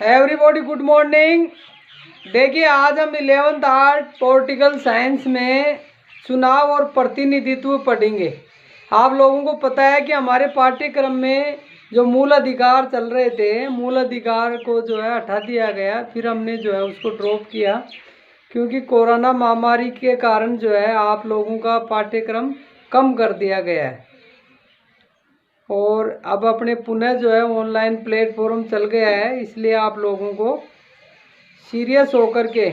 Everybody good morning. देखिए आज हम 11th आर्ट पॉलिटिकल साइंस में चुनाव और प्रतिनिधित्व पढ़ेंगे। आप लोगों को पता है कि हमारे पाठ्यक्रम में जो मूल अधिकार चल रहे थे, मूल अधिकार को जो है हटा दिया गया, फिर हमने जो है उसको ड्रॉप किया क्योंकि कोरोना महामारी के कारण जो है आप लोगों का पाठ्यक्रम कम कर दिया गया है और अब अपने पुनः जो है ऑनलाइन प्लेटफॉर्म चल गया है। इसलिए आप लोगों को सीरियस होकर के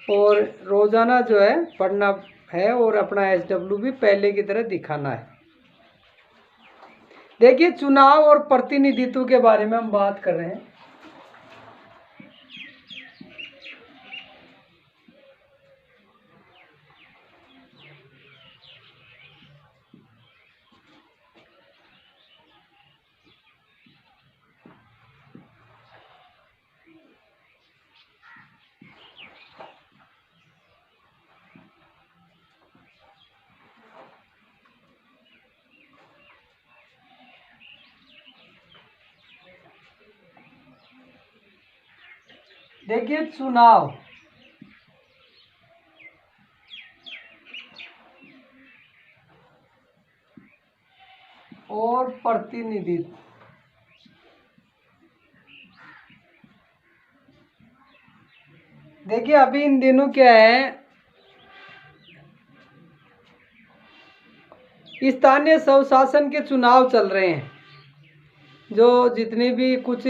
और रोज़ाना जो है पढ़ना है और अपना SW भी पहले की तरह दिखाना है। देखिए चुनाव और प्रतिनिधित्व के बारे में हम बात कर रहे हैं। देखिए चुनाव और प्रतिनिधित्व। देखिए अभी इन दिनों क्या है, स्थानीय स्वशासन के चुनाव चल रहे हैं। जो जितनी भी कुछ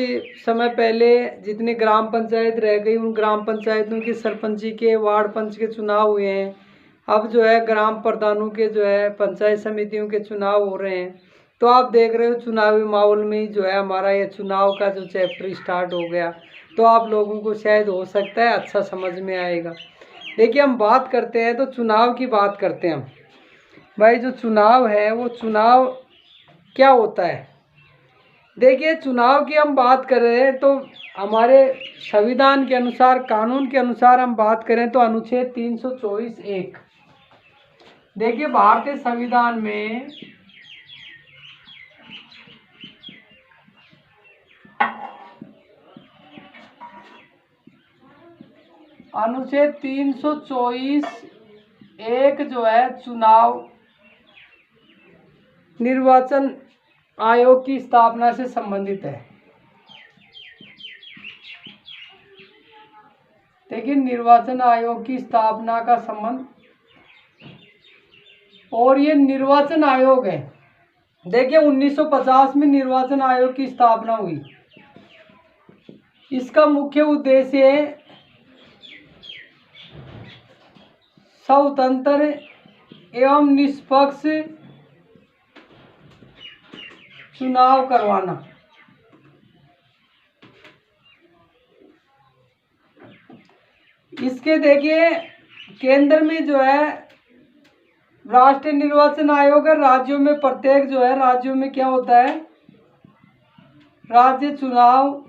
समय पहले जितनी ग्राम पंचायत रह गई, उन ग्राम पंचायतों की सरपंची के, वार्ड पंच के चुनाव हुए हैं। अब जो है ग्राम प्रधानों के जो है पंचायत समितियों के चुनाव हो रहे हैं। तो आप देख रहे हो चुनावी माहौल में ही जो है हमारा ये चुनाव का जो चैप्टर स्टार्ट हो गया। तो आप लोगों को शायद हो सकता है अच्छा समझ में आएगा। देखिए हम बात करते हैं तो चुनाव की बात करते हैं हम। भाई जो चुनाव है वो चुनाव क्या होता है। देखिए चुनाव की हम बात कर रहे हैं तो हमारे संविधान के अनुसार, कानून के अनुसार हम बात करें तो अनुच्छेद 324(1). देखिए भारतीय संविधान में अनुच्छेद 324(1) जो है चुनाव निर्वाचन आयोग की स्थापना से संबंधित है। देखिए निर्वाचन आयोग की स्थापना का संबंध, और ये निर्वाचन आयोग है। देखिए 1950 में निर्वाचन आयोग की स्थापना हुई। इसका मुख्य उद्देश्य है स्वतंत्र एवं निष्पक्ष चुनाव करवाना। इसके देखिए केंद्र में जो है राष्ट्रीय निर्वाचन आयोग है। राज्यों में प्रत्येक जो है राज्यों में क्या होता है, राज्य चुनाव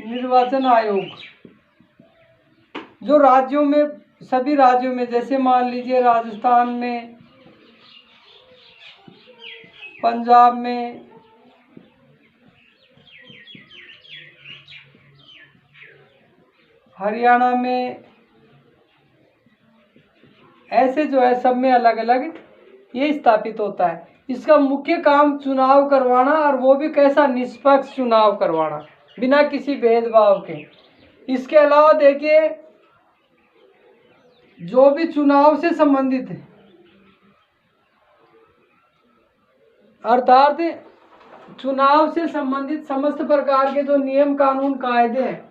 निर्वाचन आयोग जो राज्यों में, सभी राज्यों में, जैसे मान लीजिए राजस्थान में, पंजाब में, हरियाणा में, ऐसे जो है सब में अलग अलग ये स्थापित होता है। इसका मुख्य काम चुनाव करवाना, और वो भी कैसा, निष्पक्ष चुनाव करवाना बिना किसी भेदभाव के। इसके अलावा देखिए जो भी चुनाव से संबंधित है, अर्थात चुनाव से संबंधित समस्त प्रकार के जो नियम कानून कायदे हैं,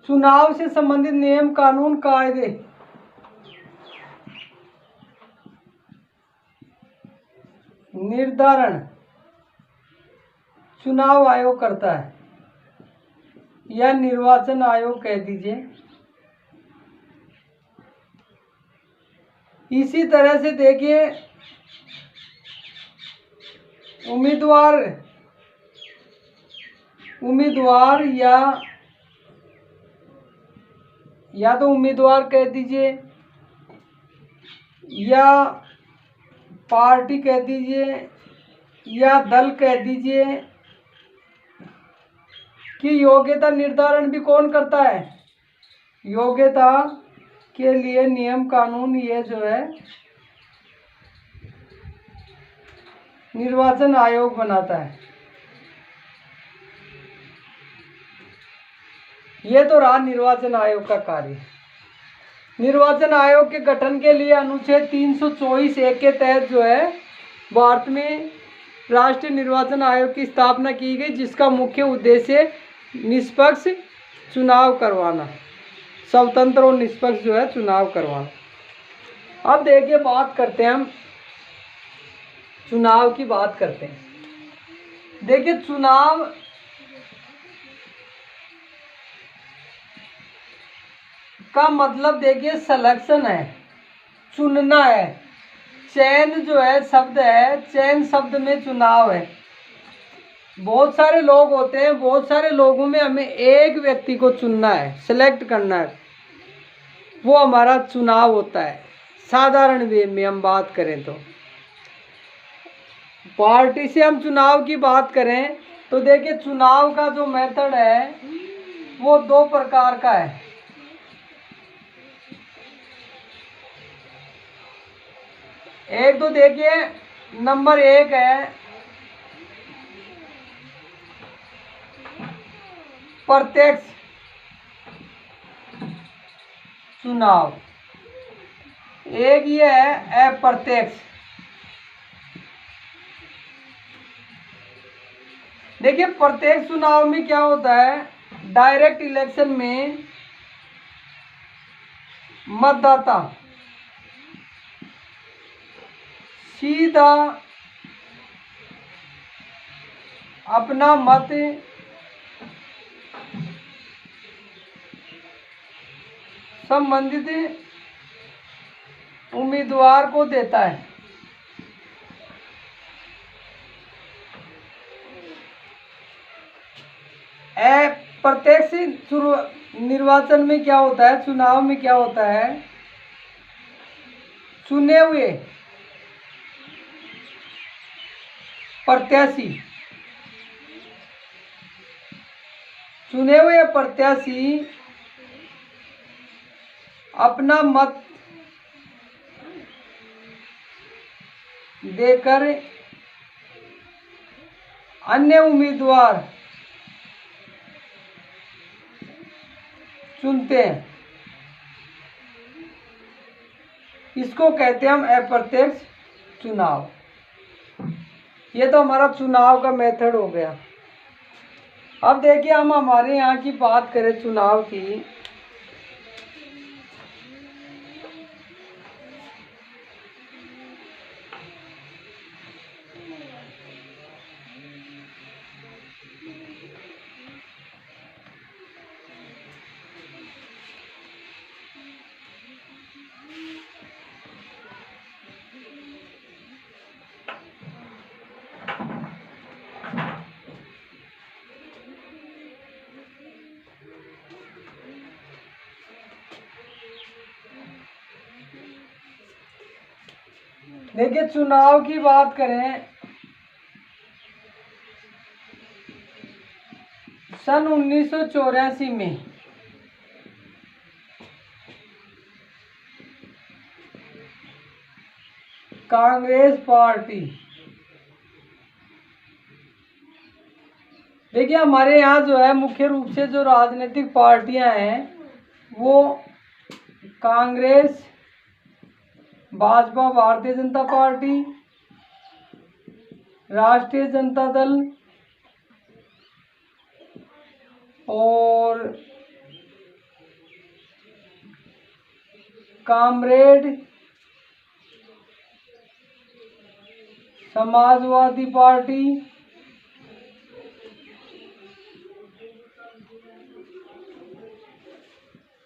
चुनाव से संबंधित नियम कानून कायदे निर्धारण चुनाव आयोग करता है, या निर्वाचन आयोग कह दीजिए। इसी तरह से देखिए उम्मीदवार उम्मीदवार या तो उम्मीदवार कह दीजिए या पार्टी कह दीजिए या दल कह दीजिए कि योग्यता निर्धारण भी कौन करता है? योग्यता के लिए नियम कानून ये जो है निर्वाचन आयोग बनाता है। ये तो रहा निर्वाचन आयोग का कार्य। निर्वाचन आयोग के गठन के लिए अनुच्छेद 324(1) के तहत जो है भारत में राष्ट्रीय निर्वाचन आयोग की स्थापना की गई, जिसका मुख्य उद्देश्य निष्पक्ष चुनाव करवाना, स्वतंत्र और निष्पक्ष जो है चुनाव करवाना। अब देखिए बात करते हैं हम चुनाव की बात करते हैं। देखिए चुनाव का मतलब देखिए सिलेक्शन है, चुनना है। चयन जो है शब्द है, चयन शब्द में चुनाव है। बहुत सारे लोग होते हैं, बहुत सारे लोगों में हमें एक व्यक्ति को चुनना है, सेलेक्ट करना है, वो हमारा चुनाव होता है। साधारण वे में हम बात करें तो पार्टी से हम चुनाव की बात करें तो देखिए चुनाव का जो मेथड है वो दो प्रकार का है। एक तो देखिए नंबर 1 है प्रत्यक्ष चुनाव, एक ये है अप्रत्यक्ष। देखिए प्रत्यक्ष चुनाव में क्या होता है, डायरेक्ट इलेक्शन में मतदाता सीधा अपना मत संबंधित उम्मीदवार को देता है। अप्रत्यक्ष निर्वाचन में क्या होता है, चुनाव में क्या होता है, चुने हुए प्रत्याशी अपना मत देकर अन्य उम्मीदवार चुनते हैं। इसको कहते हैं हम अप्रत्यक्ष चुनाव। ये तो हमारा चुनाव का मेथड हो गया। अब देखिए हम हमारे यहाँ की बात करें चुनाव की, देखिए चुनाव की बात करें, सन 1984 में कांग्रेस पार्टी, देखिए हमारे यहाँ जो है मुख्य रूप से जो राजनीतिक पार्टियां हैं वो कांग्रेस, भाजपा भारतीय जनता पार्टी, राष्ट्रीय जनता दल और कामरेड, समाजवादी पार्टी,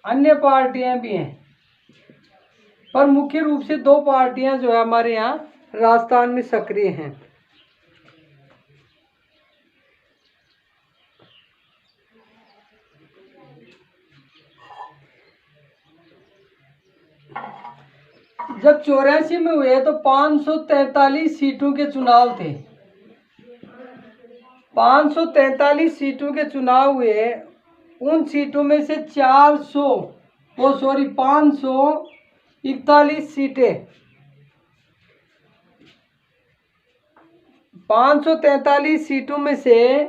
अन्य पार्टियां भी हैं, पर मुख्य रूप से दो पार्टियां जो है हमारे यहाँ राजस्थान में सक्रिय हैं। जब 84 में हुए तो 543 सीटों के चुनाव थे। 543 सीटों के चुनाव हुए, उन सीटों में से 541 सीटें, 543 सीटों में से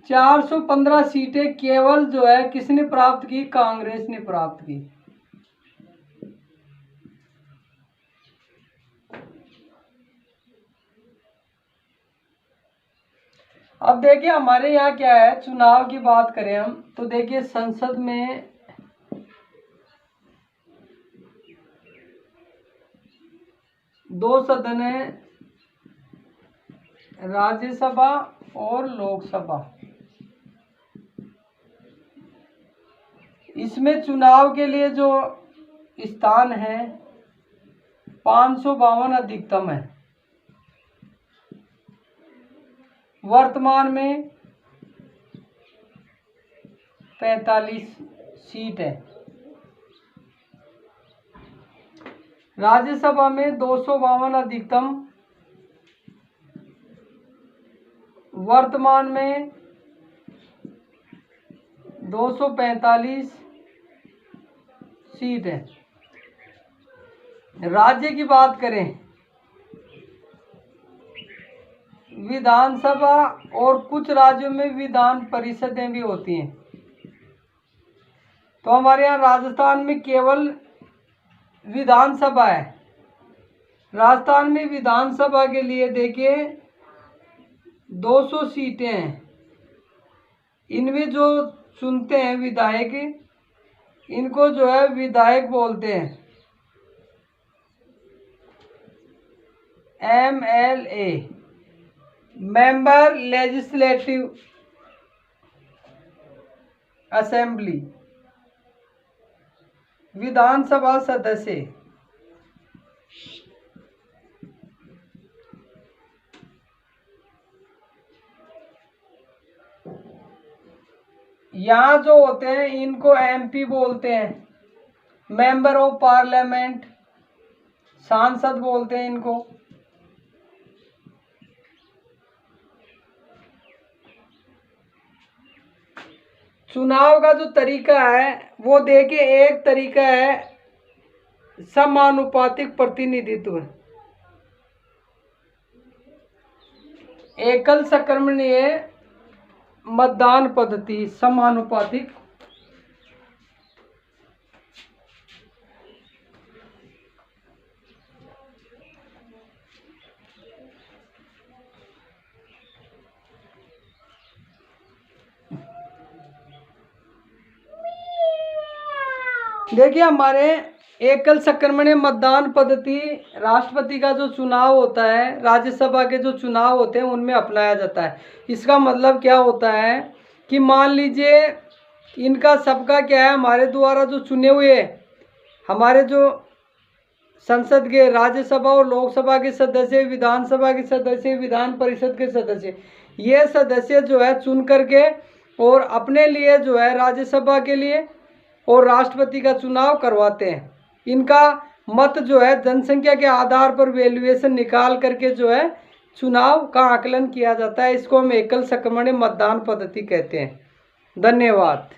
415 सीटें केवल जो है किसने प्राप्त की? कांग्रेस ने प्राप्त की। अब देखिए हमारे यहाँ क्या है, चुनाव की बात करें हम तो देखिए संसद में दो सदन है, राज्यसभा और लोकसभा। इसमें चुनाव के लिए जो स्थान है 552 अधिकतम है। वर्तमान में 45 सीट है। राज्यसभा में 252 अधिकतम, वर्तमान में 245 सीट है। राज्य की बात करें, विधानसभा और कुछ राज्यों में विधान परिषदें भी होती हैं। तो हमारे यहाँ राजस्थान में केवल विधानसभा है। राजस्थान में विधानसभा के लिए देखिए 200 सीटें हैं। इनमें जो चुनते हैं विधायक, इनको जो है विधायक बोलते हैं, MLA, मेंबर लेजिस्लेटिव असेंबली, विधानसभा सदस्य। यहाँ जो होते हैं इनको MP बोलते हैं, मेंबर ऑफ पार्लियामेंट, सांसद बोलते हैं इनको। चुनाव का जो तरीका है वो देखिए, एक तरीका है समानुपातिक प्रतिनिधित्व, एकल संक्रमणीय मतदान पद्धति, समानुपातिक। देखिए हमारे एकल संक्रमणीय मतदान पद्धति राष्ट्रपति का जो चुनाव होता है, राज्यसभा के जो चुनाव होते हैं उनमें अपनाया जाता है। इसका मतलब क्या होता है कि मान लीजिए इनका सबका क्या है, हमारे द्वारा जो चुने हुए हमारे जो संसद के राज्यसभा और लोकसभा के सदस्य, विधानसभा के सदस्य, विधान परिषद के सदस्य, ये सदस्य जो है चुन करके और अपने लिए जो है राज्यसभा के लिए और राष्ट्रपति का चुनाव करवाते हैं। इनका मत जो है जनसंख्या के आधार पर वैल्यूएशन निकाल करके जो है चुनाव का आकलन किया जाता है। इसको हम एकल संक्रमणीय मतदान पद्धति कहते हैं। धन्यवाद।